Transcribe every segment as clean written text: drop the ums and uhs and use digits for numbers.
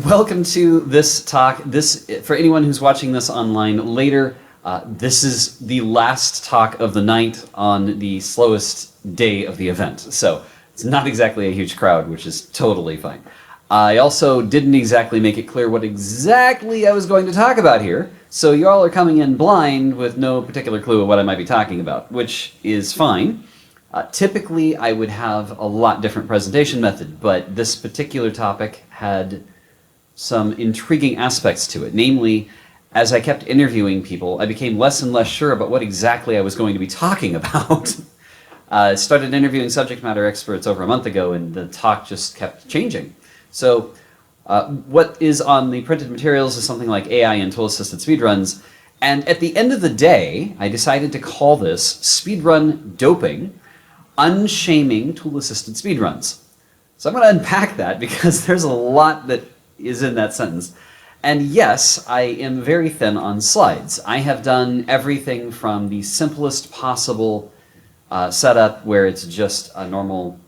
Welcome to this talk. This, for anyone who's watching this online later, this is the last talk of the night on the slowest day of the event. So it's not exactly a huge crowd, which is totally fine. I also didn't exactly make it clear what exactly I was going to talk about here, so y'all are coming in blind with no particular clue of what I might be talking about, which is fine. Typically, I would have a lot different presentation method, but this particular topic had some intriguing aspects to it. Namely, as I kept interviewing people, I became less and less sure about what exactly I was going to be talking about. I started interviewing subject matter experts over a month ago, and the talk just kept changing. So what is on the printed materials is something like AI and tool-assisted speedruns, and at the end of the day, I decided to call this Speedrun Doping, Unshaming Tool-Assisted Speedruns. So I'm going to unpack that because there's a lot that is in that sentence. And yes, I am very thin on slides. I have done everything from the simplest possible setup where it's just a normal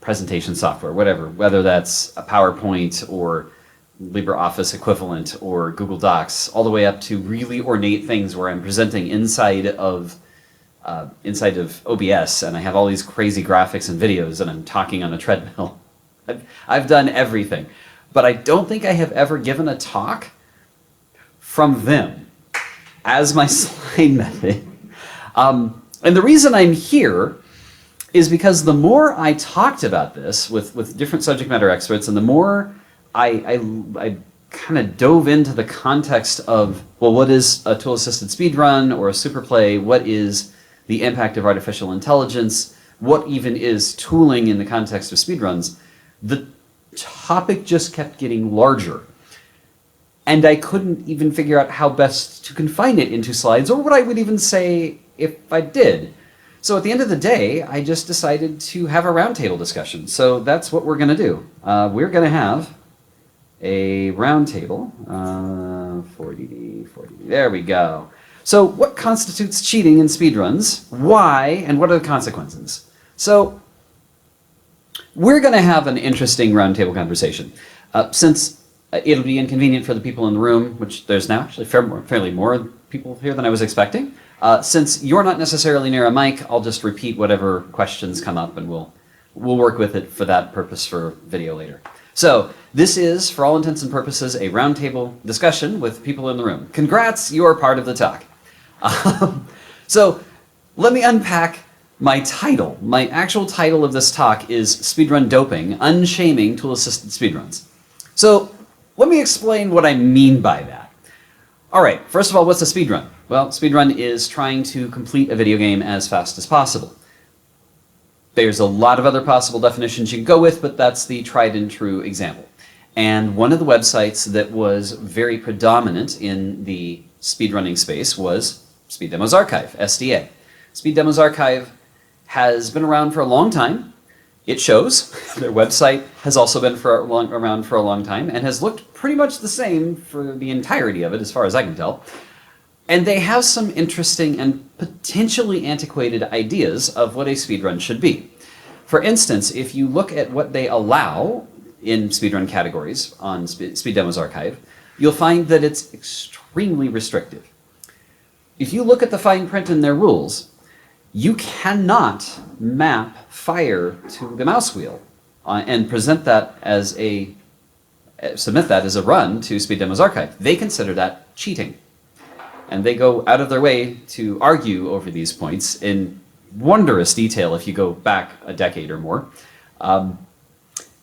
presentation software, whatever, whether that's a PowerPoint or LibreOffice equivalent or Google Docs, all the way up to really ornate things where I'm presenting inside of OBS, and I have all these crazy graphics and videos, and I'm talking on a treadmill. I've done everything, but I don't think I have ever given a talk from Vim as my slide method. And the reason I'm here is because the more I talked about this with different subject matter experts, and the more I kind of dove into the context of, well, what is a tool-assisted speedrun or a superplay? What is the impact of artificial intelligence? What even is tooling in the context of speedruns? The topic just kept getting larger. And I couldn't even figure out how best to confine it into slides, or what I would even say if I did. So at the end of the day, I just decided to have a roundtable discussion. So that's what we're going to do. We're going to have a roundtable. 40D, there we go. So what constitutes cheating in speedruns? Why? And what are the consequences? So we're going to have an interesting roundtable conversation. Since it'll be inconvenient for the people in the room, which there's now actually fairly more people here than I was expecting. Since you're not necessarily near a mic, I'll just repeat whatever questions come up, and we'll work with it for that purpose for video later. So this is, for all intents and purposes, a roundtable discussion with people in the room. Congrats, you're part of the talk. So let me unpack my title. My actual title of this talk is Speedrun Doping, Unshaming Tool-Assisted Speedruns. So let me explain what I mean by that. All right, first of all, what's a speedrun? Well, speedrun is trying to complete a video game as fast as possible. There's a lot of other possible definitions you can go with, but that's the tried and true example. And one of the websites that was very predominant in the speedrunning space was Speed Demos Archive, SDA. Speed Demos Archive has been around for a long time. It shows. Their website has also been around for a long time and has looked pretty much the same for the entirety of it, as far as I can tell. And they have some interesting and potentially antiquated ideas of what a speedrun should be. For instance, if you look at what they allow in speedrun categories on Speed Demos Archive, you'll find that it's extremely restrictive. If you look at the fine print in their rules, you cannot map fire to the mouse wheel and present that as submit that as a run to Speed Demos Archive. They consider that cheating. And they go out of their way to argue over these points in wondrous detail if you go back a decade or more.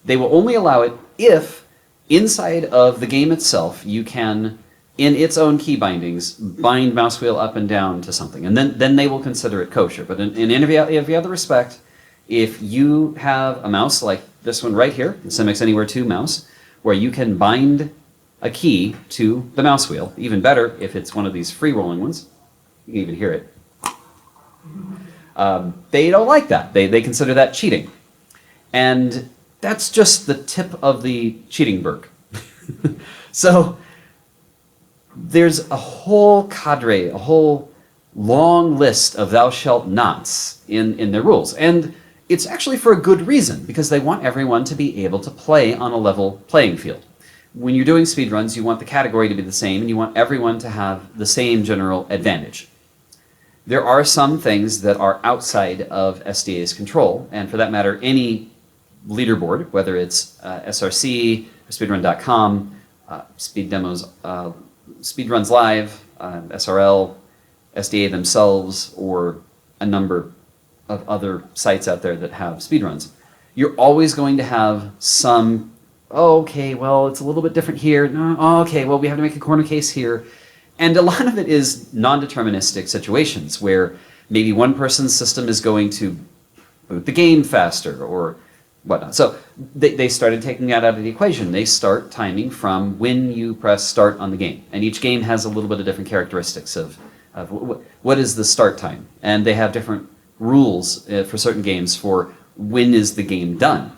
They will only allow it if inside of the game itself you can, in its own key bindings, bind mouse wheel up and down to something. And then they will consider it kosher. But in every other respect, if you have a mouse like this one right here, the Simex Anywhere 2 mouse, where you can bind a key to the mouse wheel, even better if it's one of these free rolling ones, you can even hear it. They don't like that. They consider that cheating. And that's just the tip of the cheating berg. So there's a whole cadre, a whole long list of thou shalt nots in their rules. And it's actually for a good reason, because they want everyone to be able to play on a level playing field. When you're doing speedruns, you want the category to be the same, and you want everyone to have the same general advantage. There are some things that are outside of SDA's control, and for that matter, any leaderboard, whether it's SRC, speedrun.com, Speed Demos, Speedruns Live, SRL, SDA themselves, or a number of other sites out there that have speedruns, you're always going to have some, oh, okay, well, it's a little bit different here. No, oh, okay, well, we have to make a corner case here. And a lot of it is non-deterministic situations where maybe one person's system is going to boot the game faster or whatnot. So they started taking that out of the equation. They start timing from when you press start on the game. And each game has a little bit of different characteristics of what is the start time. And they have different rules for certain games for when is the game done.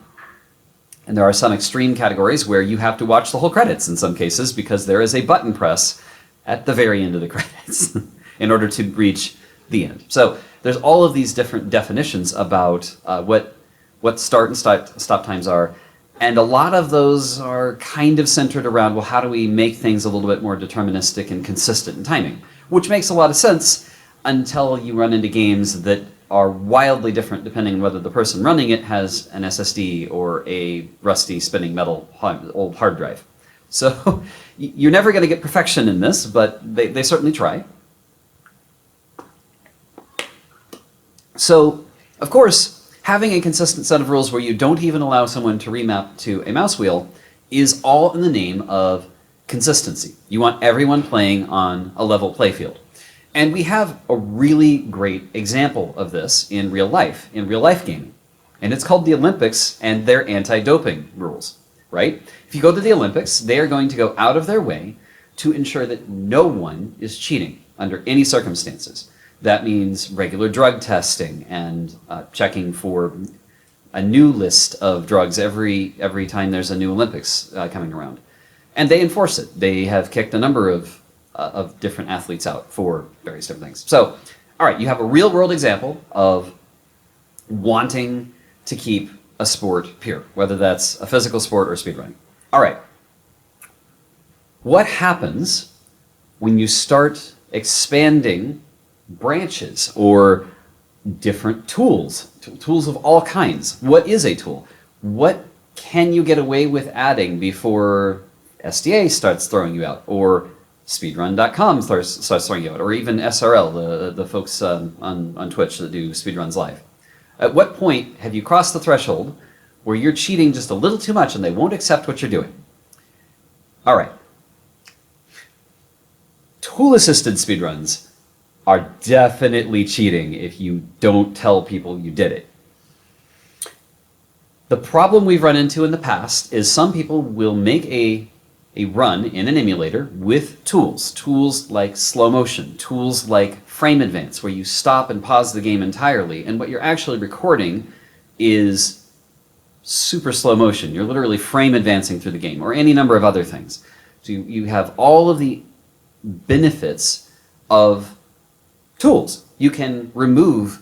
And there are some extreme categories where you have to watch the whole credits in some cases because there is a button press at the very end of the credits in order to reach the end. So there's all of these different definitions about what start and stop times are, and a lot of those are kind of centered around, well, how do we make things a little bit more deterministic and consistent in timing, which makes a lot of sense until you run into games that are wildly different depending on whether the person running it has an SSD or a rusty spinning metal old hard drive. So you're never going to get perfection in this, but they certainly try. So, of course, having a consistent set of rules where you don't even allow someone to remap to a mouse wheel is all in the name of consistency. You want everyone playing on a level playfield. And we have a really great example of this in real life gaming. And it's called the Olympics and their anti-doping rules, right? If you go to the Olympics, they are going to go out of their way to ensure that no one is cheating under any circumstances. That means regular drug testing and checking for a new list of drugs every time there's a new Olympics coming around. And they enforce it. They have kicked a number of different athletes out for various different things. So, all right, you have a real-world example of wanting to keep a sport pure, whether that's a physical sport or speedrunning. All right. What happens when you start expanding branches or different tools of all kinds? What is a tool? What can you get away with adding before SDA starts throwing you out, or speedrun.com starts throwing you out, or even SRL, the folks on Twitch that do Speedruns Live? At what point have you crossed the threshold where you're cheating just a little too much and they won't accept what you're doing? All right. Tool-assisted speedruns are definitely cheating if you don't tell people you did it. The problem we've run into in the past is some people will make a run in an emulator with tools like slow motion, tools like frame advance, where you stop and pause the game entirely, and what you're actually recording is super slow motion. You're literally frame advancing through the game, or any number of other things. So you have all of the benefits of tools. You can remove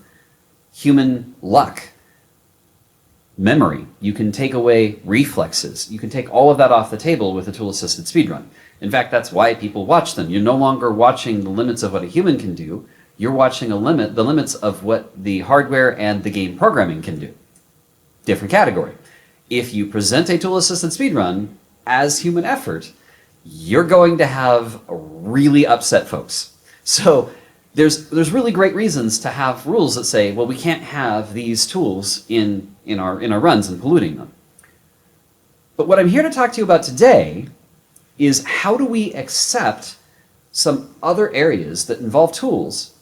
human luck, memory. You can take away reflexes. You can take all of that off the table with a tool-assisted speedrun. In fact, that's why people watch them. You're no longer watching the limits of what a human can do. You're watching the limits of what the hardware and the game programming can do. Different category. If you present a tool-assisted speedrun as human effort, you're going to have really upset folks. So there's really great reasons to have rules that say, well, we can't have these tools in our runs and polluting them. But what I'm here to talk to you about today is how do we accept some other areas that involve tools,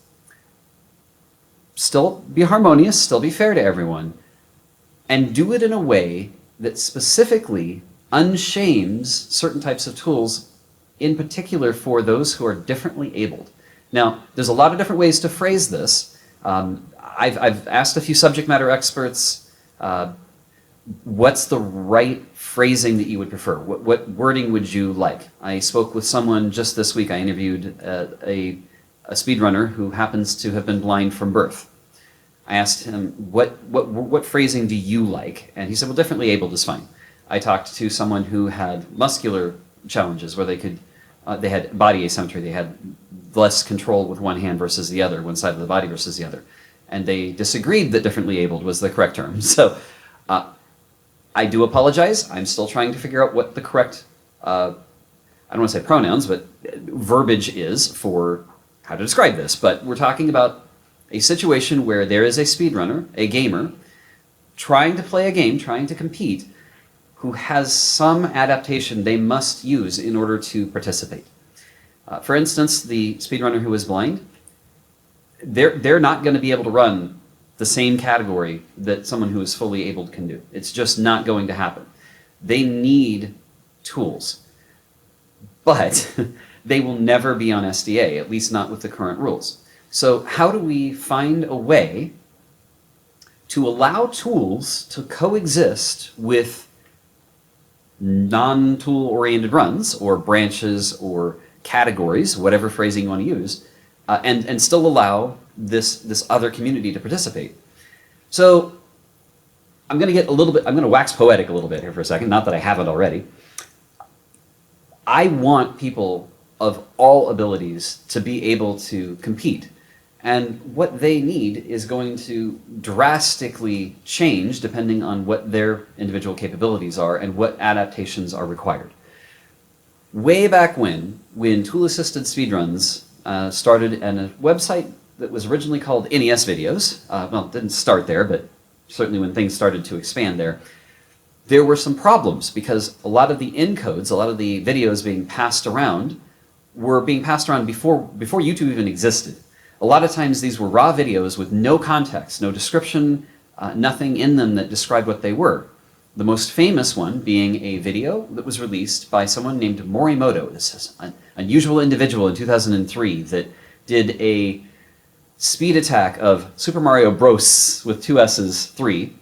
still be harmonious, still be fair to everyone, and do it in a way that specifically unshames certain types of tools, in particular for those who are differently abled. Now, there's a lot of different ways to phrase this. I've asked a few subject matter experts, what's the right phrasing that you would prefer? What wording would you like? I spoke with someone just this week. I interviewed a speedrunner who happens to have been blind from birth. I asked him, what phrasing do you like? And he said, well, differently abled is fine. I talked to someone who had muscular challenges where they had body asymmetry. They had less control with one hand versus the other, one side of the body versus the other. And they disagreed that differently abled was the correct term. So I do apologize. I'm still trying to figure out what the correct, I don't want to say pronouns, but verbiage is for how to describe this. But we're talking about a situation where there is a speedrunner, a gamer, trying to play a game, trying to compete, who has some adaptation they must use in order to participate. For instance, the speedrunner who is blind, they're not going to be able to run the same category that someone who is fully abled can do. It's just not going to happen. They need tools. But they will never be on SDA, at least not with the current rules. So how do we find a way to allow tools to coexist with non-tool oriented runs or branches or categories, whatever phrasing you want to use, and still allow this other community to participate? So I'm going to wax poetic a little bit here for a second, not that I haven't already. I want people of all abilities to be able to compete. And what they need is going to drastically change depending on what their individual capabilities are and what adaptations are required. Way back when tool-assisted speedruns started on a website that was originally called NES Videos, well, it didn't start there, but certainly when things started to expand there were some problems because a lot of the encodes, a lot of the videos being passed around were being passed around before YouTube even existed. A lot of times these were raw videos with no context, no description, nothing in them that described what they were. The most famous one being a video that was released by someone named Morimoto. This is an unusual individual in 2003 that did a speed attack of Super Mario Bros. With two S's, 3,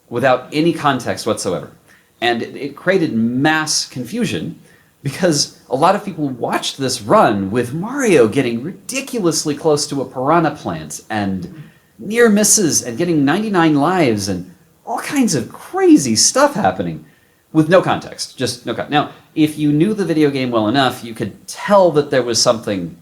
without any context whatsoever. And it created mass confusion because a lot of people watched this run with Mario getting ridiculously close to a piranha plant and near misses and getting 99 lives and all kinds of crazy stuff happening with no context, just no context. Now, if you knew the video game well enough, you could tell that there was something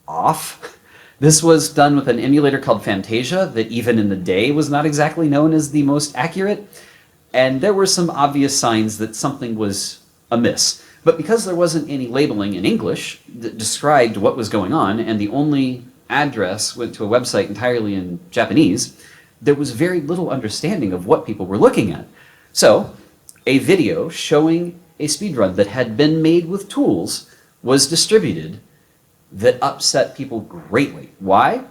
off. This was done with an emulator called Fantasia that even in the day was not exactly known as the most accurate, and there were some obvious signs that something was amiss. But because there wasn't any labeling in English that described what was going on, and the only address went to a website entirely in Japanese, there was very little understanding of what people were looking at. So, a video showing a speedrun that had been made with tools was distributed that upset people greatly. Why?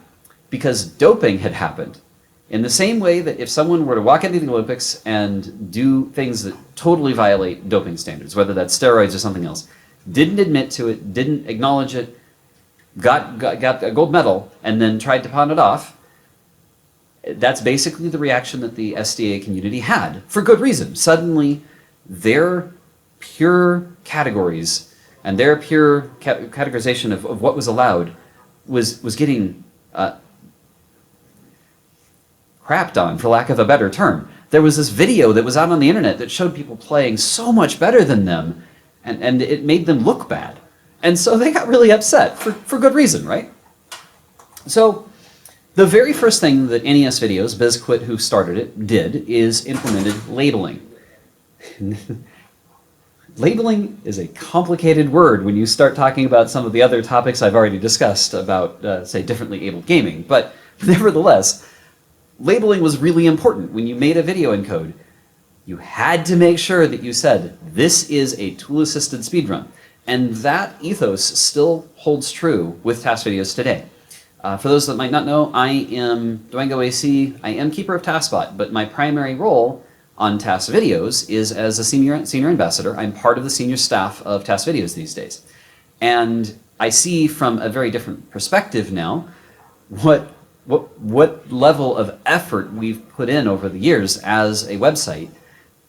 Because doping had happened. In the same way that if someone were to walk into the Olympics and do things that totally violate doping standards, whether that's steroids or something else, didn't admit to it, didn't acknowledge it, got a gold medal, and then tried to pawn it off, that's basically the reaction that the SDA community had, for good reason. Suddenly, their pure categories and their pure categorization of what was allowed was getting crapped on, for lack of a better term. There was this video that was out on the internet that showed people playing so much better than them, and it made them look bad. And so they got really upset, for good reason, right? So the very first thing that NES Videos, BizQuit, who started it, did is implemented labeling. Labeling is a complicated word when you start talking about some of the other topics I've already discussed about, say, differently abled gaming. But nevertheless, labeling was really important. When you made a video encode, you had to make sure that you said, this is a tool-assisted speedrun. And that ethos still holds true with TAS videos today. For those that might not know, I am Dwango AC. I am Keeper of TASBot, but my primary role on TAS videos is as a senior ambassador. I'm part of the senior staff of TAS videos these days. And I see from a very different perspective now what level of effort we've put in over the years as a website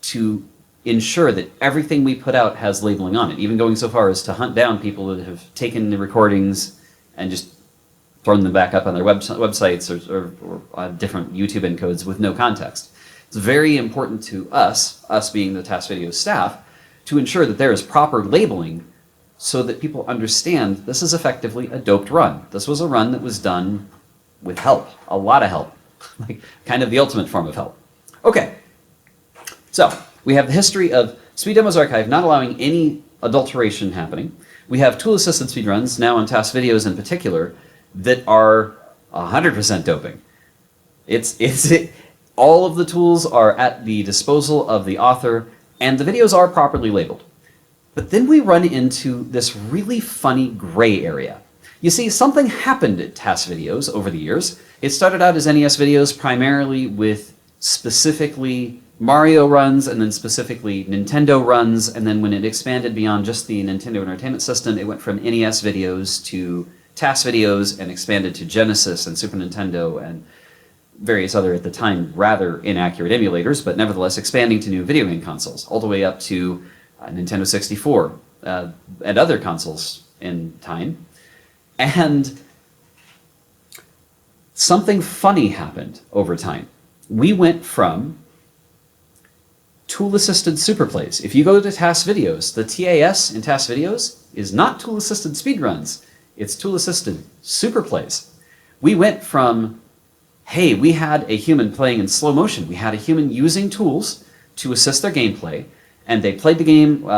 to ensure that everything we put out has labeling on it, even going so far as to hunt down people that have taken the recordings and just throwing them back up on their websites or different YouTube encodes with no context. It's very important to us being the TAS Video staff, to ensure that there is proper labeling so that people understand this is effectively a doped run. This was a run that was done with help, a lot of help, like kind of the ultimate form of help. Okay, so we have the history of Speed Demos Archive not allowing any adulteration happening. We have tool-assisted speedruns, now on TAS Videos in particular, that are 100% doping. All of the tools are at the disposal of the author, and the videos are properly labeled. But then we run into this really funny gray area. You see, something happened at TAS Videos over the years. It started out as NES videos primarily with specifically Mario runs, and then specifically Nintendo runs, and then when it expanded beyond just the Nintendo Entertainment System, it went from NES videos to TAS videos and expanded to Genesis and Super Nintendo and various other, at the time, rather inaccurate emulators, but nevertheless expanding to new video game consoles, all the way up to Nintendo 64 and other consoles in time. And something funny happened over time. We went from tool-assisted superplays. If you go to TAS Videos, the TAS in TAS Videos is not tool-assisted speedruns. It's tool-assisted superplays. We went from, hey, we had a human playing in slow motion. We had a human using tools to assist their gameplay, and they played the game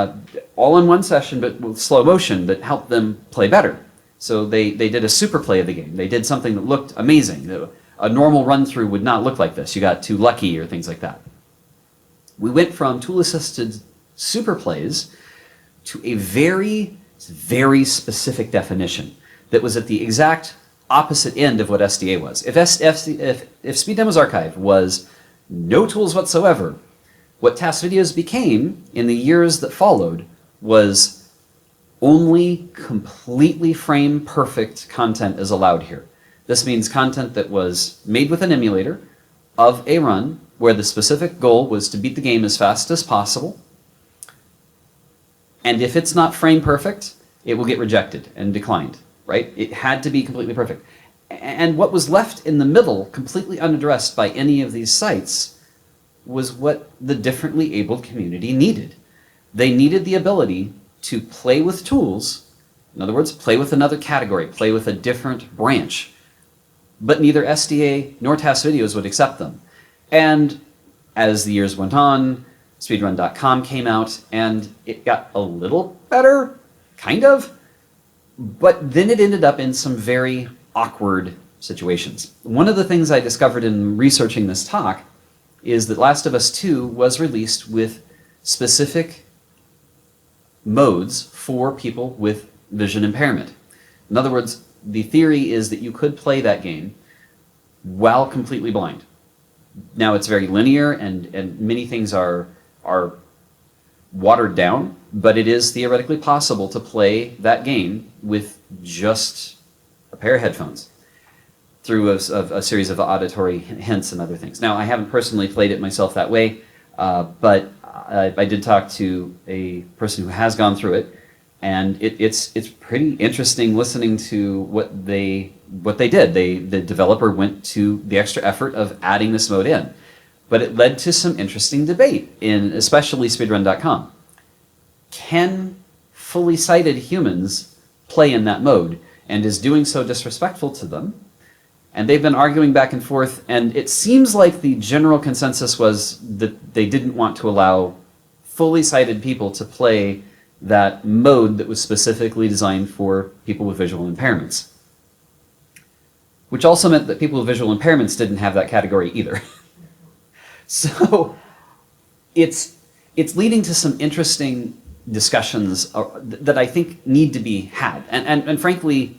all in one session, but with slow motion that helped them play better. So they did a super play of the game. They did something that looked amazing. A normal run-through would not look like this. You got too lucky or things like that. We went from tool-assisted super plays to a very, very specific definition that was at the exact opposite end of what SDA was. If Speed Demos Archive was no tools whatsoever, what TAS Videos became in the years that followed was only completely frame-perfect content is allowed here. This means content that was made with an emulator of a run where the specific goal was to beat the game as fast as possible. And if it's not frame perfect, it will get rejected and declined, right? It had to be completely perfect. And what was left in the middle, completely unaddressed by any of these sites, was what the differently abled community needed. They needed the ability to play with tools, in other words, play with another category, play with a different branch, but neither SDA nor TAS Videos would accept them. And as the years went on, speedrun.com came out, and it got a little better, kind of, but then it ended up in some very awkward situations. One of the things I discovered in researching this talk is that Last of Us 2 was released with specific modes for people with vision impairment. In other words, the theory is that you could play that game while completely blind. Now, it's very linear, and many things are watered down, but it is theoretically possible to play that game with just a pair of headphones through a series of auditory hints and other things. Now, I haven't personally played it myself that way, but I did talk to a person who has gone through it, and it's pretty interesting listening to what they did. The developer went to the extra effort of adding this mode in, but it led to some interesting debate in especially speedrun.com. Can fully sighted humans play in that mode, and is doing so disrespectful to them? And they've been arguing back and forth, and it seems like the general consensus was that they didn't want to allow fully sighted people to play that mode that was specifically designed for people with visual impairments. Which also meant that people with visual impairments didn't have that category either. So it's leading to some interesting discussions that I think need to be had. And frankly,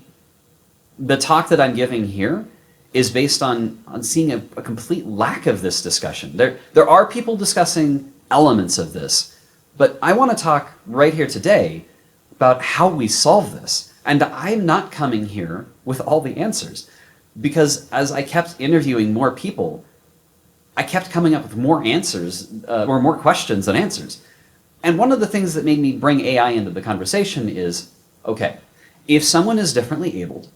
the talk that I'm giving here is based on seeing a complete lack of this discussion. There are people discussing elements of this, but I want to talk right here today about how we solve this. And I'm not coming here with all the answers, because as I kept interviewing more people, I kept coming up with more answers, or more questions than answers. And one of the things that made me bring AI into the conversation is, okay, if someone is differently abled,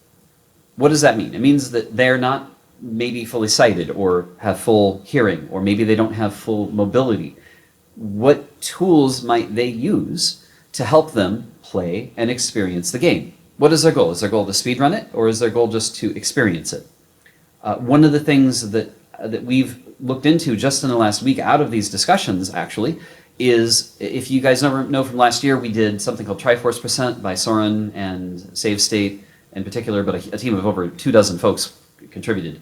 What does that mean? It means that they're not maybe fully sighted or have full hearing, or maybe they don't have full mobility. What tools might they use to help them play and experience the game? What is their goal? Is their goal to speedrun it, or is their goal just to experience it? One of the things that we've looked into just in the last week out of these discussions, actually, is, if you guys know from last year, we did something called Triforce Percent by Soren and Save State in particular, but a team of over 24 folks contributed.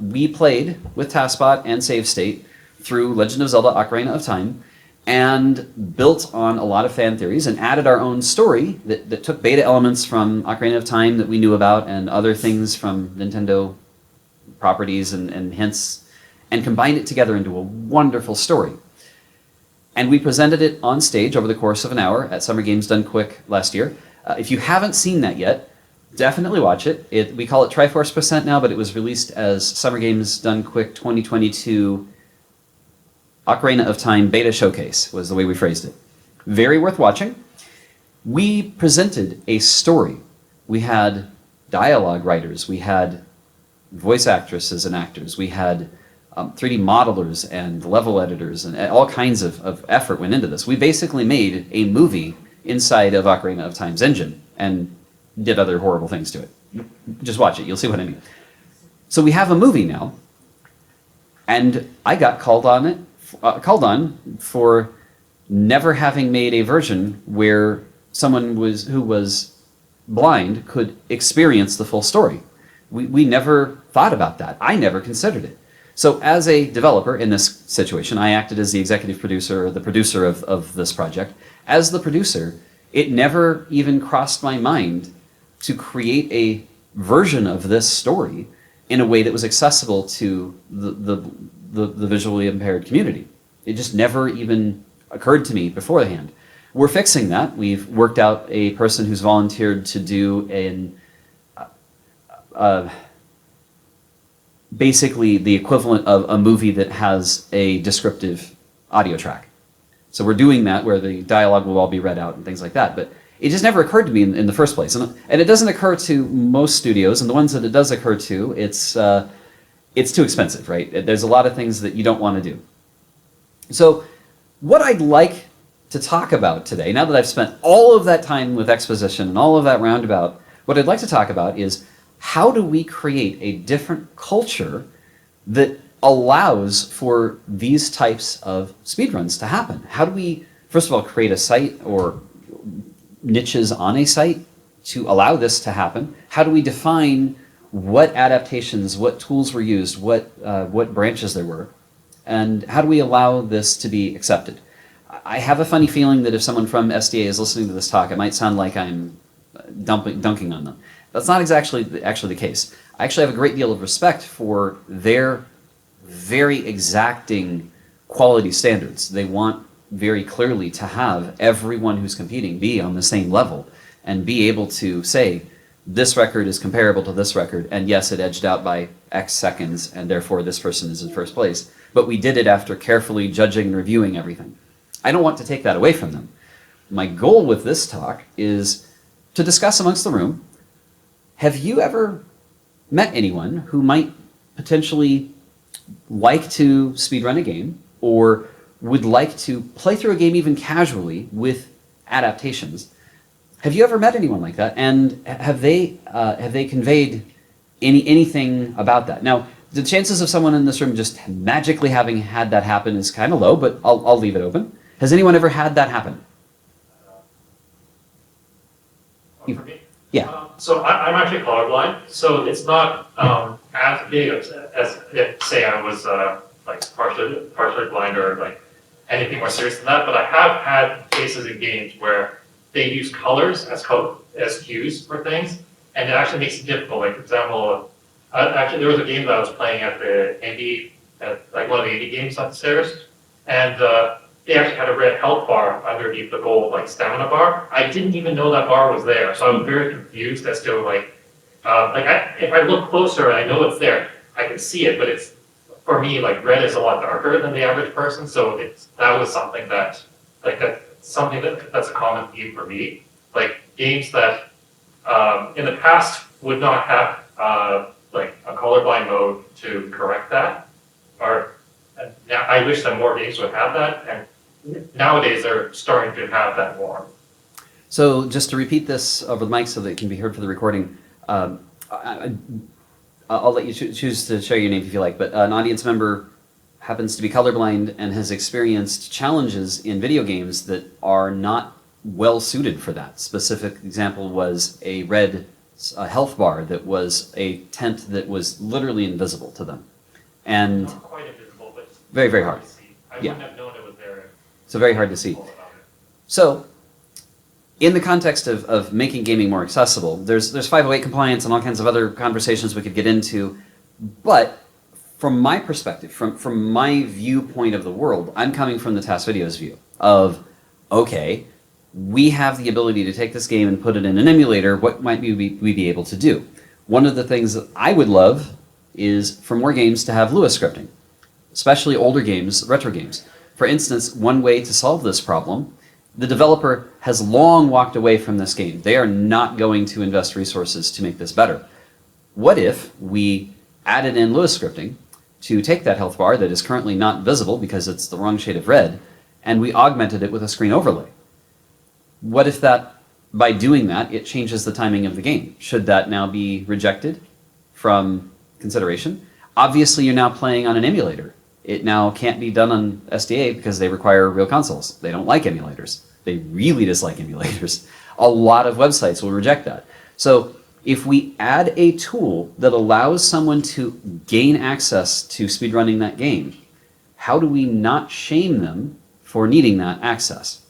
We played with TASBot and Save State through Legend of Zelda Ocarina of Time, and built on a lot of fan theories and added our own story that took beta elements from Ocarina of Time that we knew about and other things from Nintendo properties and hints, and combined it together into a wonderful story. And we presented it on stage over the course of an hour at Summer Games Done Quick last year. If you haven't seen that yet, definitely watch it. We call it Triforce Percent now, but it was released as Summer Games Done Quick 2022 Ocarina of Time Beta Showcase, was the way we phrased it. Very worth watching. We presented a story. We had dialogue writers, we had voice actresses and actors, we had 3D modelers and level editors, and all kinds of effort went into this. We basically made a movie inside of Ocarina of Time's engine and did other horrible things to it. Just watch it, you'll see what I mean. So we have a movie now, and I got called on for never having made a version where someone who was blind could experience the full story. We never thought about that. I never considered it. So as a developer in this situation, I acted as the executive producer, or the producer of this project. As the producer, it never even crossed my mind to create a version of this story in a way that was accessible to the visually impaired community. It just never even occurred to me beforehand. We're fixing that. We've worked out a person who's volunteered to do basically the equivalent of a movie that has a descriptive audio track. So we're doing that, where the dialogue will all be read out and things like that. But it just never occurred to me in the first place. And it doesn't occur to most studios, and the ones that it does occur to, it's too expensive, right? There's a lot of things that you don't want to do. So what I'd like to talk about today, now that I've spent all of that time with exposition and all of that roundabout, what I'd like to talk about is, how do we create a different culture that allows for these types of speedruns to happen? How do we, first of all, create a site or niches on a site to allow this to happen? How do we define what adaptations, what tools were used, what branches there were? And how do we allow this to be accepted? I have a funny feeling that if someone from SDA is listening to this talk, it might sound like I'm dunking on them. That's not actually the case. I actually have a great deal of respect for their very exacting quality standards. They want very clearly to have everyone who's competing be on the same level and be able to say, this record is comparable to this record, and yes, it edged out by X seconds, and therefore this person is in first place. But we did it after carefully judging and reviewing everything. I don't want to take that away from them. My goal with this talk is to discuss amongst the room, have you ever met anyone who might potentially like to speedrun a game, or would like to play through a game even casually with adaptations? Have you ever met anyone like that, and have they conveyed anything about that? Now, the chances of someone in this room just magically having had that happen is kind of low, but I'll leave it open. Has anyone ever had that happen? For me? Yeah. So I'm actually colorblind, so it's not as big as if, say, I was like partially blind or like anything more serious than that. But I have had cases in games where they use colors as cues for things, and it actually makes it difficult. Like, for example, actually there was a game that I was playing at the indie, at like one of the indie games upstairs, and they actually had a red health bar underneath the gold like stamina bar. I didn't even know that bar was there, so I was very confused as to like if I look closer and I know it's there, I can see it, but it's, for me, like red is a lot darker than the average person, so that was something that's a common theme for me. Like games that in the past would not have like a colorblind mode to correct that. Or now I wish that more games would have that, and nowadays they're starting to have that more. So just to repeat this over the mic so that it can be heard for the recording, I'll let you choose to share your name if you like, but an audience member happens to be colorblind and has experienced challenges in video games that are not well suited for that. Specific example was a red health bar that was a tent that was literally invisible to them. And Not quite invisible, but very, very hard. to see. I Yeah. wouldn't have known it was there. So very hard to see. So in the context of making gaming more accessible, there's 508 compliance and all kinds of other conversations we could get into, but from my perspective, from my viewpoint of the world, I'm coming from the TAS Videos view of, okay, we have the ability to take this game and put it in an emulator. What might we be able to do? One of the things that I would love is for more games to have Lua scripting, especially older games, retro games. For instance, one way to solve this problem, the developer has long walked away from this game. They are not going to invest resources to make this better. What if we added in Lua scripting to take that health bar that is currently not visible because it's the wrong shade of red, and we augmented it with a screen overlay? What if that, by doing that, it changes the timing of the game? Should that now be rejected from consideration? Obviously, you're now playing on an emulator. It now can't be done on SDA because they require real consoles. They don't like emulators. They really dislike emulators. A lot of websites will reject that. So if we add a tool that allows someone to gain access to speedrunning that game, how do we not shame them for needing that access?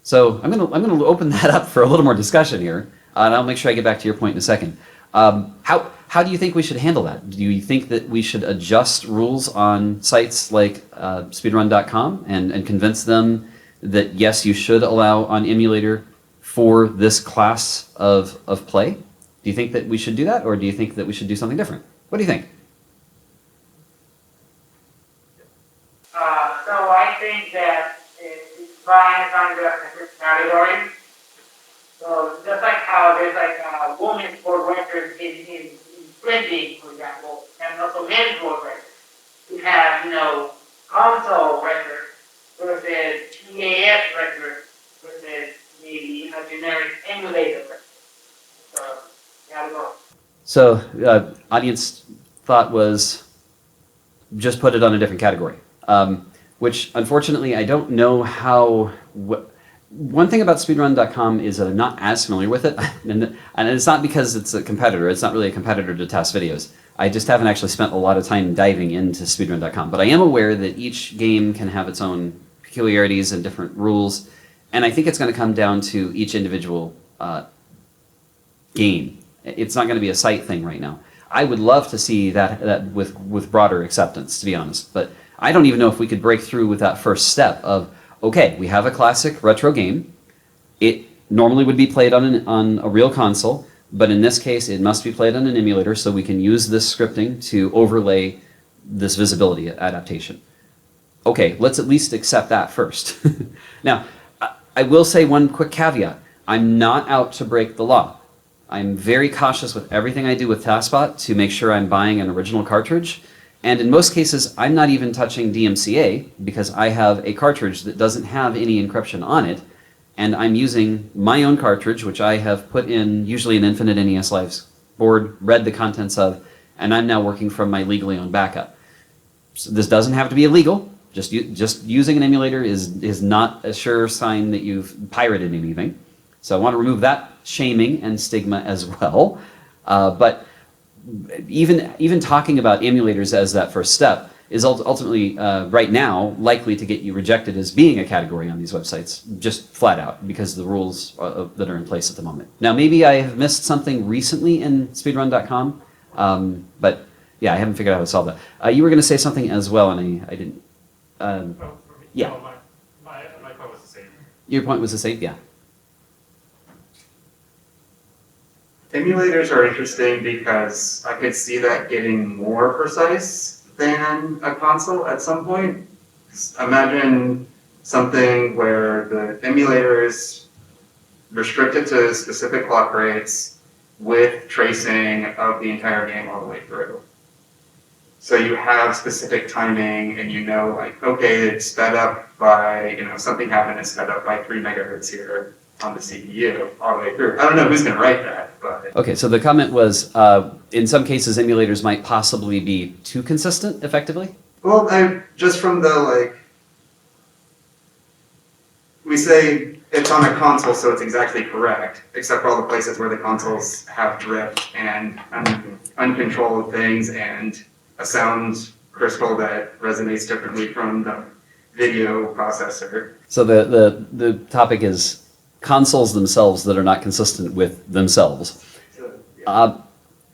So I'm gonna open that up for a little more discussion here, and I'll make sure I get back to your point in a second. How do you think we should handle that? Do you think that we should adjust rules on sites like speedrun.com and convince them that yes, you should allow on emulator for this class of play? Do you think that we should do that, or do you think that we should do something different? What do you think? So I think that it's fine under different categories. So just like how there's like women's sport records in printing, for example, and also men's sport records. We have, console records versus PAS records versus maybe a generic emulator record. So, yeah, we go. So audience thought was just put it on a different category, which unfortunately I don't know how. One thing about speedrun.com is that I'm not as familiar with it, and it's not because it's a competitor. It's not really a competitor to TAS Videos. I just haven't actually spent a lot of time diving into speedrun.com, but I am aware that each game can have its own peculiarities and different rules, and I think it's going to come down to each individual game. It's not going to be a site thing right now. I would love to see that with broader acceptance, to be honest, but I don't even know if we could break through with that first step of, okay, we have a classic retro game. It normally would be played on a real console, but in this case, it must be played on an emulator, so we can use this scripting to overlay this visibility adaptation. Okay, let's at least accept that first. Now, I will say one quick caveat. I'm not out to break the law. I'm very cautious with everything I do with TASBot to make sure I'm buying an original cartridge. And in most cases, I'm not even touching DMCA because I have a cartridge that doesn't have any encryption on it, and I'm using my own cartridge, which I have put in usually an Infinite NES Lives board, read the contents of, and I'm now working from my legally owned backup. So this doesn't have to be illegal. Just using an emulator is not a sure sign that you've pirated anything. So I want to remove that shaming and stigma as well. But even talking about emulators as that first step is ultimately, right now, likely to get you rejected as being a category on these websites, just flat out, because of the rules that are in place at the moment. Now, maybe I have missed something recently in speedrun.com, but yeah, I haven't figured out how to solve that. You were going to say something as well, and I didn't. Yeah. No, my point was the same. Your point was the same? Yeah. Emulators are interesting because I could see that getting more precise than a console at some point. Imagine something where the emulator is restricted to specific clock rates, with tracing of the entire game all the way through. So you have specific timing and you know, like, okay, it's sped up by, you know, something happened, it's sped up by 3 megahertz here on the CPU all the way through. I don't know who's going to write that, but. Okay, so the comment was, in some cases, emulators might possibly be too consistent, effectively? Well, just from the, like, we say it's on a console, so it's exactly correct, except for all the places where the consoles have drift and uncontrolled things and a sound crystal that resonates differently from the video processor. So the topic is consoles themselves that are not consistent with themselves. So, yeah.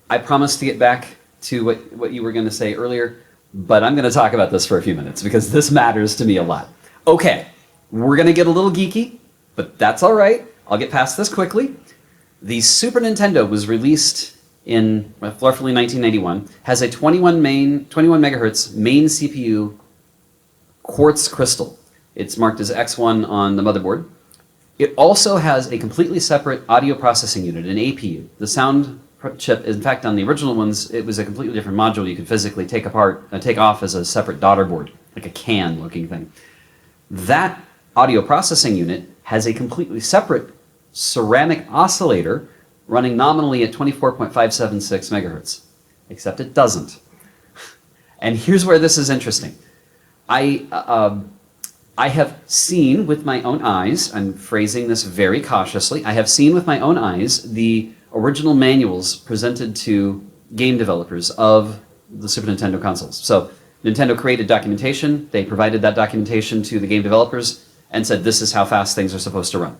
I promised to get back to what you were going to say earlier, but I'm going to talk about this for a few minutes because this matters to me a lot. Okay, we're going to get a little geeky, but that's all right. I'll get past this quickly. The Super Nintendo was released in roughly 1991, has a 21 megahertz main CPU quartz crystal. It's marked as X1 on the motherboard. It also has a completely separate audio processing unit, an APU. The sound chip, in fact, on the original ones, it was a completely different module you could physically take off as a separate daughter board, like a can-looking thing. That audio processing unit has a completely separate ceramic oscillator running nominally at 24.576 megahertz, except it doesn't. And here's where this is interesting. I have seen with my own eyes, I'm phrasing this very cautiously, I have seen with my own eyes the original manuals presented to game developers of the Super Nintendo consoles. So Nintendo created documentation, they provided that documentation to the game developers and said this is how fast things are supposed to run.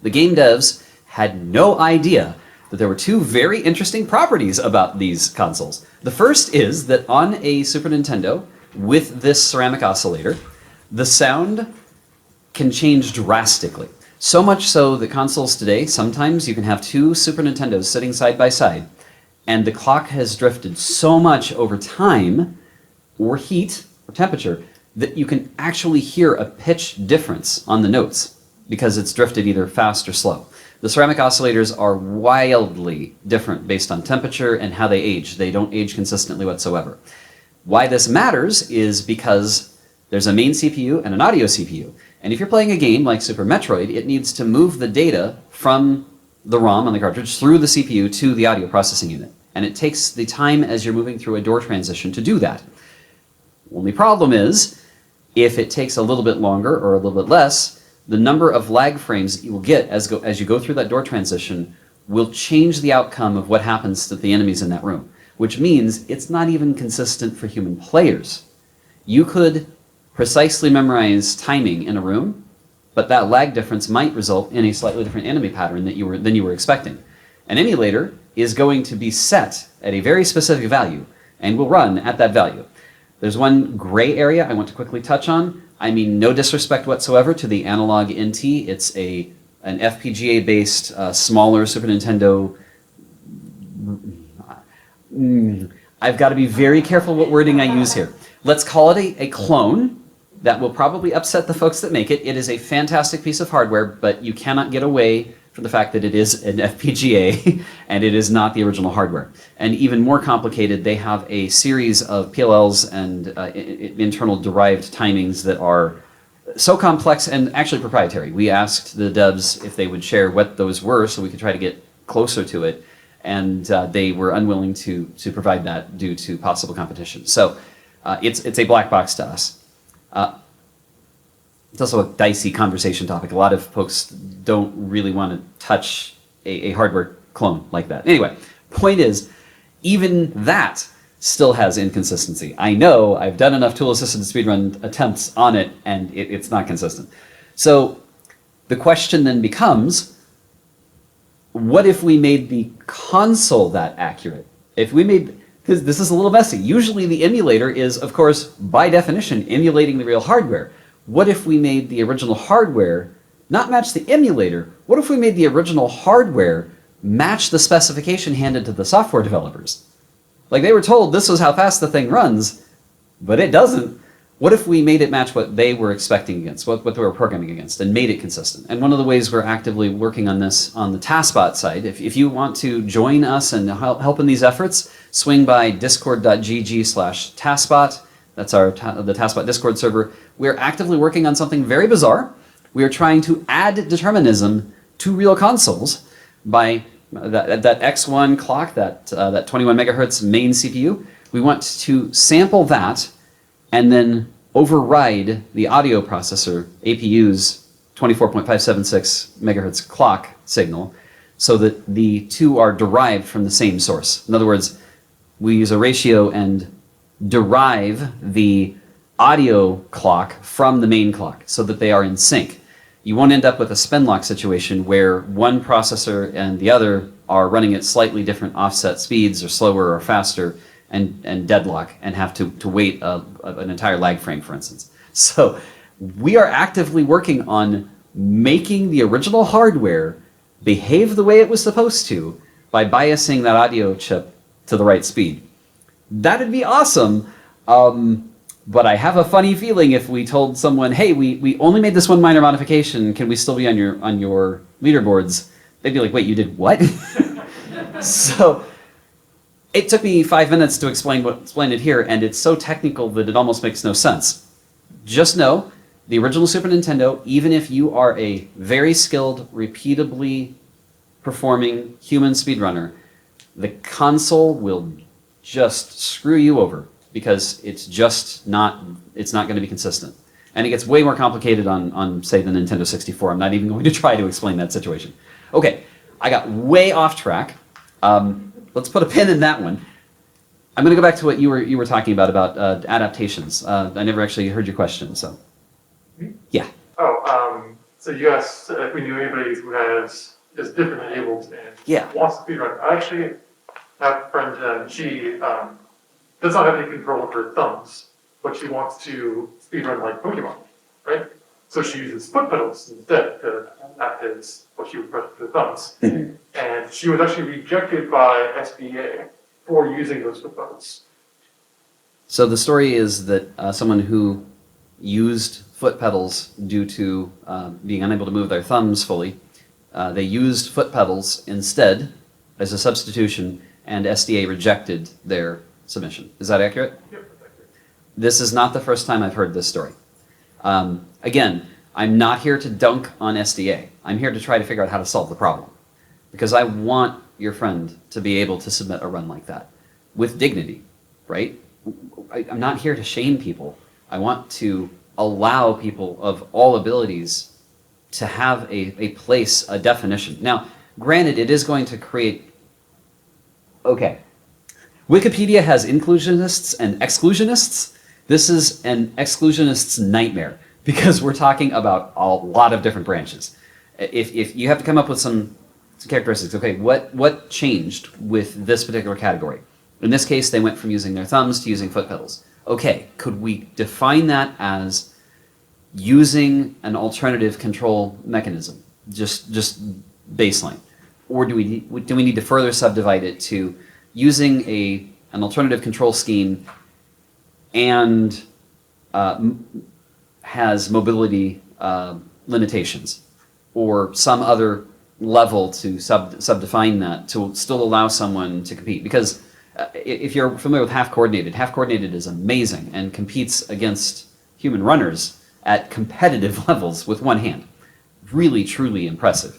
The game devs had no idea that there were two very interesting properties about these consoles. The first is that on a Super Nintendo with this ceramic oscillator, the sound can change drastically. So much so that consoles today, sometimes you can have two Super Nintendos sitting side by side, and the clock has drifted so much over time, or heat, or temperature, that you can actually hear a pitch difference on the notes because it's drifted either fast or slow. The ceramic oscillators are wildly different based on temperature and how they age. They don't age consistently whatsoever. Why this matters is because there's a main CPU and an audio CPU. And if you're playing a game like Super Metroid, it needs to move the data from the ROM on the cartridge through the CPU to the audio processing unit. And it takes the time as you're moving through a door transition to do that. Only problem is, if it takes a little bit longer or a little bit less, the number of lag frames that you will get as you go through that door transition will change the outcome of what happens to the enemies in that room, which means it's not even consistent for human players. You could precisely memorize timing in a room, but that lag difference might result in a slightly different enemy pattern than you were expecting. An emulator is going to be set at a very specific value and will run at that value. There's one gray area I want to quickly touch on. I mean, no disrespect whatsoever to the Analog NT. It's an FPGA-based, smaller Super Nintendo. I've got to be very careful what wording I use here. Let's call it a clone. That will probably upset the folks that make it. It is a fantastic piece of hardware, but you cannot get away from the fact that it is an FPGA and it is not the original hardware. And even more complicated, they have a series of PLLs and internal derived timings that are so complex and actually proprietary. We asked the devs if they would share what those were so we could try to get closer to it, and they were unwilling to provide that due to possible competition. So it's a black box to us. It's also a dicey conversation topic. A lot of folks don't really want to touch a hardware clone like that. Anyway, point is, even that still has inconsistency. I know I've done enough tool-assisted speedrun attempts on it, and it's not consistent. So the question then becomes, what if we made the console that accurate? If we made, because this is a little messy. Usually the emulator is, of course, by definition, emulating the real hardware. What if we made the original hardware not match the emulator? What if we made the original hardware match the specification handed to the software developers? Like, they were told this was how fast the thing runs, but it doesn't. what if we made it match what they were expecting against, what they were programming against, and made it consistent? And one of the ways we're actively working on this on the TaskBot side, if you want to join us and help in these efforts, swing by discord.gg/TaskBot. That's the TaskBot Discord server. We're actively working on something very bizarre. We are trying to add determinism to real consoles by that X1 clock, that 21 megahertz main CPU. We want to sample that and then override the audio processor APU's 24.576 megahertz clock signal so that the two are derived from the same source. In other words, we use a ratio and derive the audio clock from the main clock so that they are in sync. You won't end up with a spin lock situation where one processor and the other are running at slightly different offset speeds or slower or faster and deadlock and have to wait an entire lag frame, for instance. So we are actively working on making the original hardware behave the way it was supposed to by biasing that audio chip to the right speed. That'd be awesome, but I have a funny feeling if we told someone, hey, we only made this one minor modification, can we still be on your leaderboards? They'd be like, wait, you did what? So it took me 5 minutes to explain it here, and it's so technical that it almost makes no sense. Just know, the original Super Nintendo, even if you are a very skilled, repeatably performing human speedrunner, the console will just screw you over because it's not going to be consistent. And it gets way more complicated on, say, the Nintendo 64. I'm not even going to try to explain that situation. Okay, I got way off track. Let's put a pin in that one. I'm going to go back to what you were talking about adaptations. I never actually heard your question, so. Yeah. So you asked if we knew anybody who is different enabled and wants to speedrun. I actually have a friend, and she does not have any control of her thumbs, but she wants to speedrun like Pokemon, right? So she uses foot pedals instead to act as what she would press with her thumbs. And she was actually rejected by SBA for using those foot pedals. So the story is that someone who used foot pedals due to being unable to move their thumbs fully, they used foot pedals instead as a substitution, and SDA rejected their submission. Is that accurate? Yep, that's accurate. This is not the first time I've heard this story. Again, I'm not here to dunk on SDA. I'm here to try to figure out how to solve the problem. Because I want your friend to be able to submit a run like that with dignity, right? I'm not here to shame people. I want to allow people of all abilities to have a place, a definition. Now, granted, it is going to create... Okay. Wikipedia has inclusionists and exclusionists. This is an exclusionist's nightmare because we're talking about a lot of different branches. If you have to come up with some characteristics, okay, what changed with this particular category? In this case, they went from using their thumbs to using foot pedals. Okay, could we define that as using an alternative control mechanism, just baseline? Or do we need to further subdivide it to using an alternative control scheme and has mobility limitations, or some other level to subdefine that to still allow someone to compete? Because if you're familiar with Half Coordinated is amazing and competes against human runners at competitive levels with one hand. Really, truly impressive.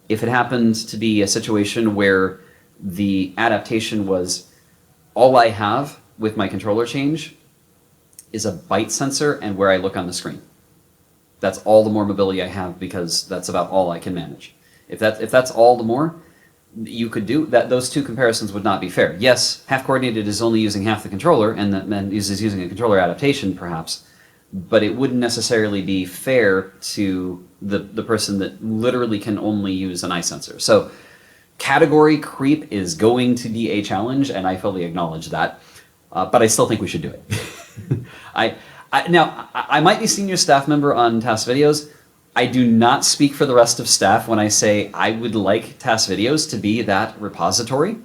If it happened to be a situation where the adaptation was all I have with my controller change is a bite sensor and where I look on the screen. That's all the more mobility I have because that's about all I can manage. If that's all the more you could do, that those two comparisons would not be fair. Yes, Half Coordinated is only using half the controller and then is using a controller adaptation perhaps, but it wouldn't necessarily be fair to the person that literally can only use an eye sensor. So category creep is going to be a challenge, and I fully acknowledge that, but I still think we should do it. Now, I might be senior staff member on TAS Videos. I do not speak for the rest of staff when I say I would like TAS Videos to be that repository.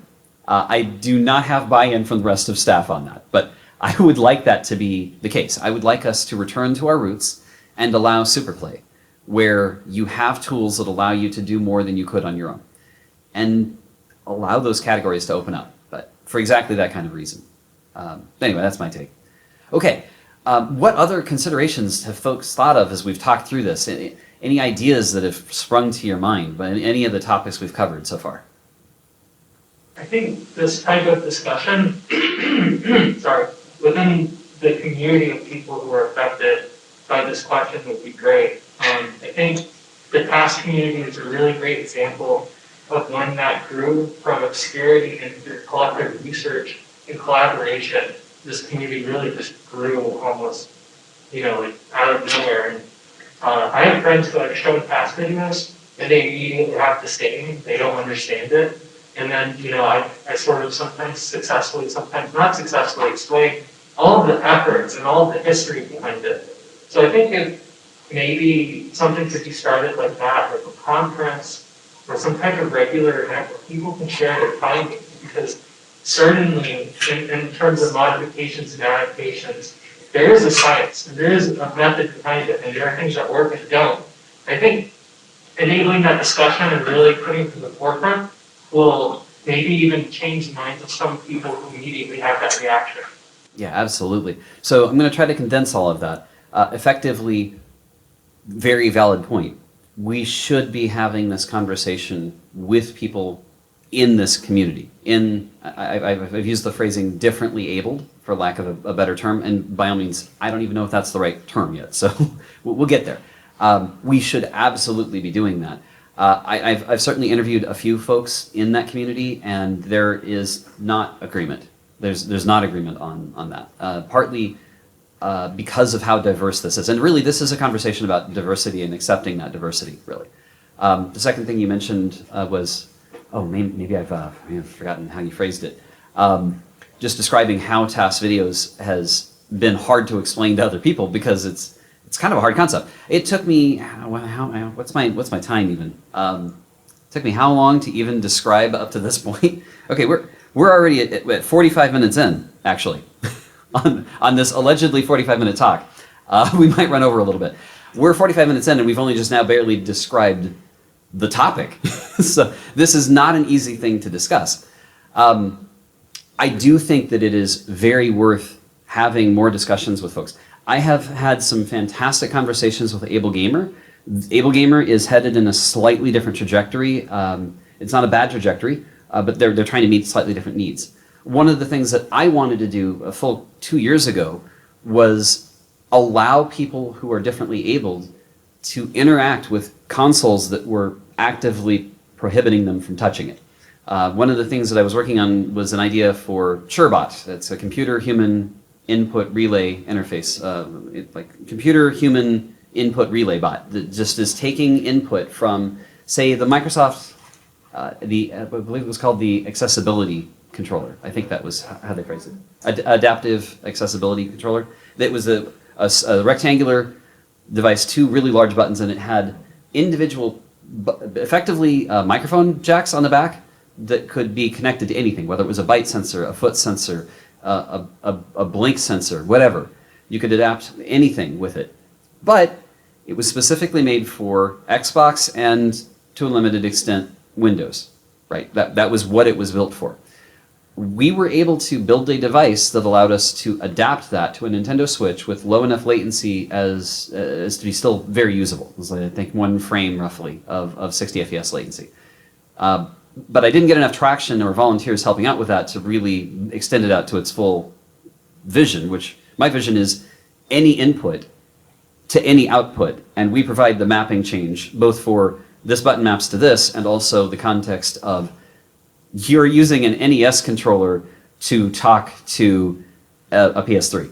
I do not have buy-in from the rest of staff on that, but I would like that to be the case. I would like us to return to our roots and allow Superplay, where you have tools that allow you to do more than you could on your own, and allow those categories to open up, but for exactly that kind of reason. Anyway, that's my take. Okay, what other considerations have folks thought of as we've talked through this? Any ideas that have sprung to your mind by any of the topics we've covered so far? I think this type of discussion, sorry, within the community of people who are affected by this question would be great. I think the TASK community is a really great example of one that grew from obscurity and through collective research and collaboration. This community really just grew almost, like out of nowhere. And I have friends who I've shown TASK videos and they immediately have the same, they don't understand it. And then, I sort of sometimes successfully, sometimes not successfully explain all of the efforts and all of the history behind it. So I think if maybe something could be started like that, like a conference or some type of regular event where people can share their findings, because certainly in terms of modifications and adaptations, there is a science and there is a method behind it, and there are things that work and don't. I think enabling that discussion and really putting it to the forefront will maybe even change the minds of some people who immediately have that reaction. Yeah, absolutely. So I'm going to try to condense all of that. Effectively, very valid point. We should be having this conversation with people in this community. I've used the phrasing differently abled, for lack of a better term, and by all means, I don't even know if that's the right term yet, so we'll get there. We should absolutely be doing that. I've certainly interviewed a few folks in that community, and there is not agreement. There's not agreement on that. Partly because of how diverse this is. And really, this is a conversation about diversity and accepting that diversity, really. The second thing you mentioned was, maybe I've forgotten how you phrased it. Just describing how TASK videos has been hard to explain to other people because it's kind of a hard concept. It took me, what's my time even? It took me how long to even describe up to this point? Okay, we're already at 45 minutes in, actually. on this allegedly 45-minute talk. We might run over a little bit. We're 45 minutes in and we've only just now barely described the topic. So this is not an easy thing to discuss. I do think that it is very worth having more discussions with folks. I have had some fantastic conversations with Able Gamer. Able Gamer is headed in a slightly different trajectory. It's not a bad trajectory, but they're trying to meet slightly different needs. One of the things that I wanted to do a full 2 years ago was allow people who are differently abled to interact with consoles that were actively prohibiting them from touching it. One of the things that I was working on was an idea for ChureBot. It's a computer-human input relay interface, like computer-human input relay bot that just is taking input from, say, the Microsoft, I believe it was called the accessibility controller. I think that was how they phrased it. Adaptive accessibility controller. It was a rectangular device, 2 really large buttons, and it had individual, effectively microphone jacks on the back that could be connected to anything, whether it was a bite sensor, a foot sensor, a blink sensor, whatever. You could adapt anything with it. But it was specifically made for Xbox and, to a limited extent, Windows. Right? That was what it was built for. We were able to build a device that allowed us to adapt that to a Nintendo Switch with low enough latency as to be still very usable. It was, I think, 1 frame roughly of 60 FPS latency. But I didn't get enough traction or volunteers helping out with that to really extend it out to its full vision, which my vision is any input to any output, and we provide the mapping change both for this button maps to this and also the context of you're using an NES controller to talk to a PS3.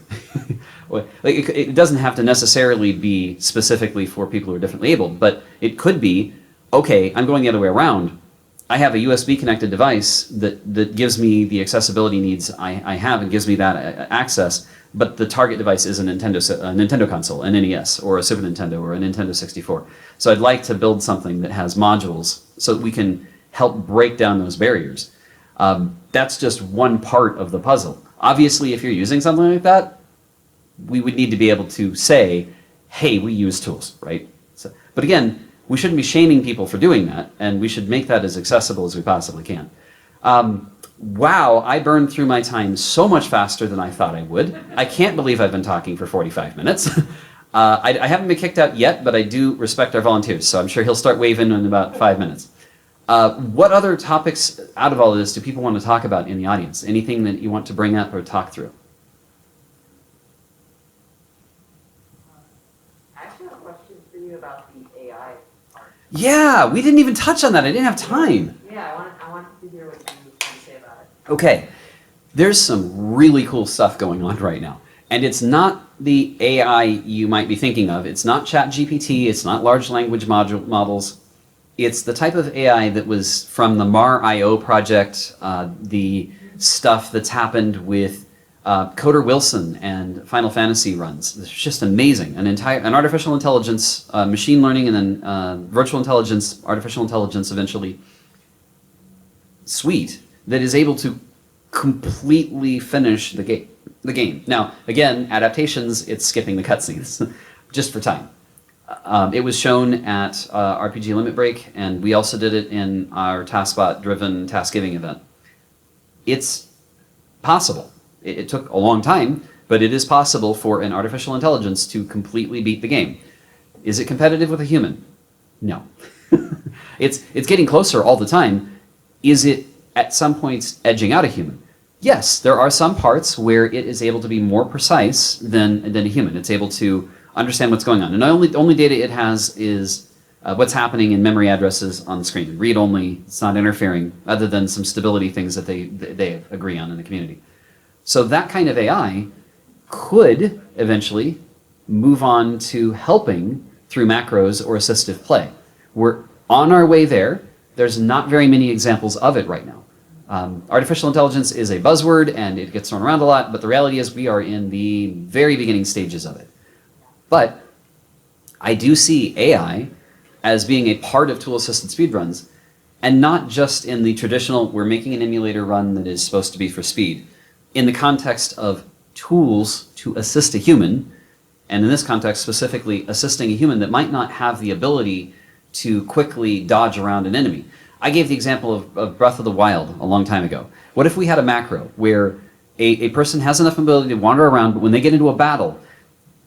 It doesn't have to necessarily be specifically for people who are differently abled, but it could be, okay, I'm going the other way around. I have a USB connected device that gives me the accessibility needs I have and gives me that access, but the target device is a Nintendo console, an NES, or a Super Nintendo, or a Nintendo 64. So I'd like to build something that has modules so that we can help break down those barriers. That's just one part of the puzzle. Obviously, if you're using something like that, we would need to be able to say, hey, we use tools, right? So, but again, we shouldn't be shaming people for doing that, and we should make that as accessible as we possibly can. Wow, I burned through my time so much faster than I thought I would. I can't believe I've been talking for 45 minutes. I haven't been kicked out yet, but I do respect our volunteers, so I'm sure he'll start waving in about 5 minutes. What other topics out of all of this do people want to talk about in the audience? Anything that you want to bring up or talk through? I actually have a question for you about the AI part. Yeah, we didn't even touch on that. I didn't have time. Yeah, I wanted to hear what you had to say about it. Okay, there's some really cool stuff going on right now. And it's not the AI you might be thinking of. It's not ChatGPT, it's not large language models. It's the type of AI that was from the Mar.io project, the stuff that's happened with Coder Wilson and Final Fantasy runs. It's just amazing. An artificial intelligence, machine learning, and then virtual intelligence, artificial intelligence eventually, suite that is able to completely finish the game. Now, again, adaptations, it's skipping the cutscenes, just for time. It was shown at RPG Limit Break, and we also did it in our TaskBot-driven task-giving event. It's possible. It took a long time, but it is possible for an artificial intelligence to completely beat the game. Is it competitive with a human? No. It's getting closer all the time. Is it at some points edging out a human? Yes, there are some parts where it is able to be more precise than a human. It's able to understand what's going on. And the only data it has is what's happening in memory addresses on the screen. Read only, it's not interfering, other than some stability things that they agree on in the community. So that kind of AI could eventually move on to helping through macros or assistive play. We're on our way there. There's not very many examples of it right now. Artificial intelligence is a buzzword and it gets thrown around a lot, but the reality is we are in the very beginning stages of it. But I do see AI as being a part of tool-assisted speedruns, and not just in the traditional, we're making an emulator run that is supposed to be for speed. In the context of tools to assist a human, and in this context specifically assisting a human that might not have the ability to quickly dodge around an enemy. I gave the example of Breath of the Wild a long time ago. What if we had a macro where a person has enough ability to wander around, but when they get into a battle,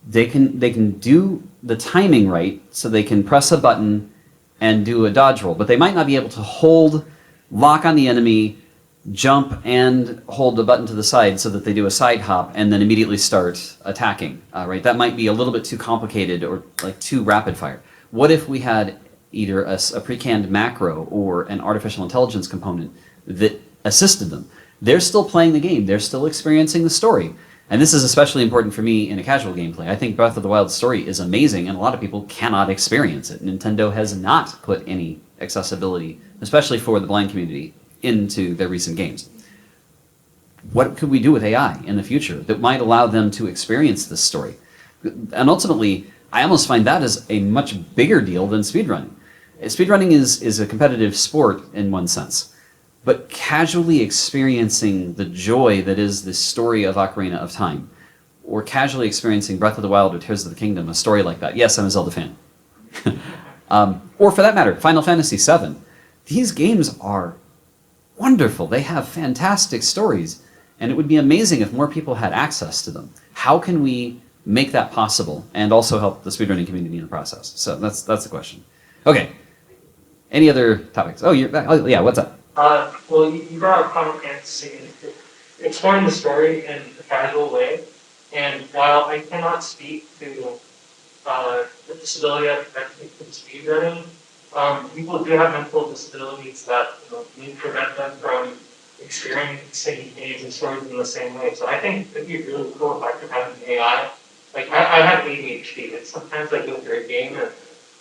they can do the timing right, so they can press a button and do a dodge roll, but they might not be able to hold, lock on the enemy, jump, and hold the button to the side so that they do a side hop and then immediately start attacking. Right? That might be a little bit too complicated or like too rapid fire. What if we had either a pre-canned macro or an artificial intelligence component that assisted them? They're still playing the game. They're still experiencing the story. And this is especially important for me in a casual gameplay. I think Breath of the Wild story is amazing, and a lot of people cannot experience it. Nintendo has not put any accessibility, especially for the blind community, into their recent games. What could we do with AI in the future that might allow them to experience this story? And ultimately, I almost find that as a much bigger deal than speedrunning. Speedrunning is a competitive sport in one sense. But casually experiencing the joy that is the story of Ocarina of Time, or casually experiencing Breath of the Wild or Tears of the Kingdom, a story like that. Yes, I'm a Zelda fan. Or for that matter, Final Fantasy VII. These games are wonderful. They have fantastic stories, and it would be amazing if more people had access to them. How can we make that possible and also help the speedrunning community in the process? So that's the question. Okay. Any other topics? Oh, you're back. Oh, yeah, what's up? Well, you brought up Final Fantasy, exploring the story in a casual way. And while I cannot speak to the disability affecting speedrunning, people do have mental disabilities that may prevent them from experiencing games and stories in the same way. So I think it'd be really cool if I could have an AI. Like I have ADHD, and sometimes I go through a game and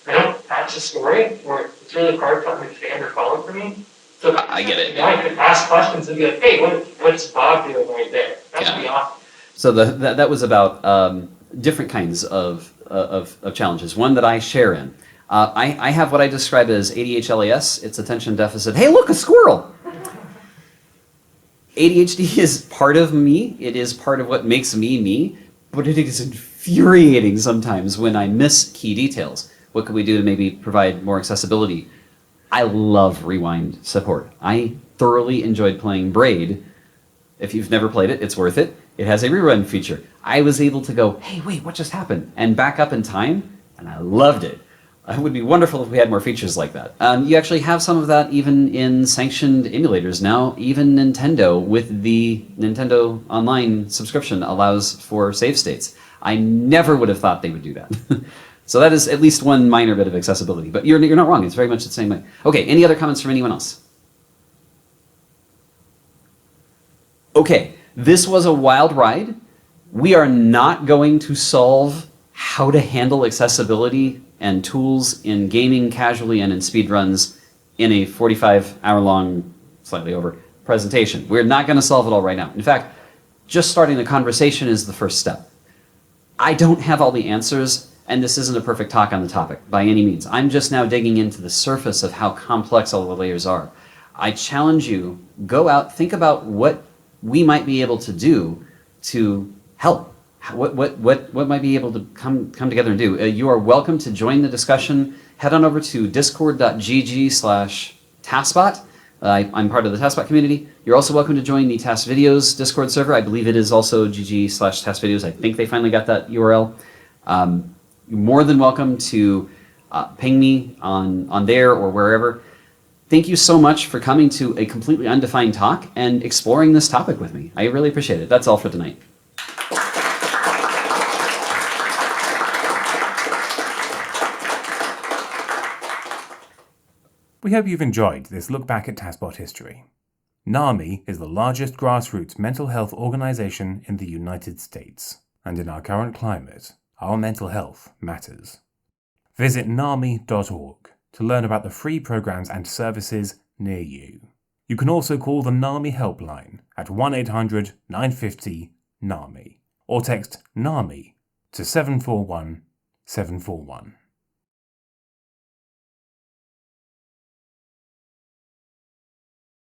I don't catch a story, or it's really hard to understand or follow for me. So I get it. I could ask questions and be like, hey, what's Bob doing right there? That would be awesome. So that was about different kinds of challenges. One that I share in. I have what I describe as ADHLAS. It's attention deficit. Hey, look, a squirrel! ADHD is part of me. It is part of what makes me me, but it is infuriating sometimes when I miss key details. What could we do to maybe provide more accessibility? I love rewind support. I thoroughly enjoyed playing Braid. If you've never played it, it's worth it. It has a rewind feature. I was able to go, hey, wait, what just happened? And back up in time, and I loved it. It would be wonderful if we had more features like that. You actually have some of that even in sanctioned emulators now. Even Nintendo, with the Nintendo Online subscription, allows for save states. I never would have thought they would do that. So that is at least one minor bit of accessibility. But you're not wrong. It's very much the same way. Okay, any other comments from anyone else? Okay, this was a wild ride. We are not going to solve how to handle accessibility and tools in gaming casually and in speedruns in a 45-hour-long, slightly over, presentation. We're not going to solve it all right now. In fact, just starting the conversation is the first step. I don't have all the answers, and this isn't a perfect talk on the topic by any means. I'm just now digging into the surface of how complex all the layers are. I challenge you, go out, think about what we might be able to do to help. What might be able to come together and do? You are welcome to join the discussion. Head on over to discord.gg/taskbot. I'm part of the TaskBot community. You're also welcome to join the Task Videos Discord server. I believe it is also gg/taskvideos. I think they finally got that URL. You're more than welcome to ping me on there or wherever. Thank you so much for coming to a completely undefined talk and exploring this topic with me. I really appreciate it. That's all for tonight. We hope you've enjoyed this look back at TaskBot history. NAMI is the largest grassroots mental health organization in the United States, and in our current climate, our mental health matters. Visit NAMI.org to learn about the free programs and services near you. You can also call the NAMI helpline at 1-800-950-NAMI or text NAMI to 741 741.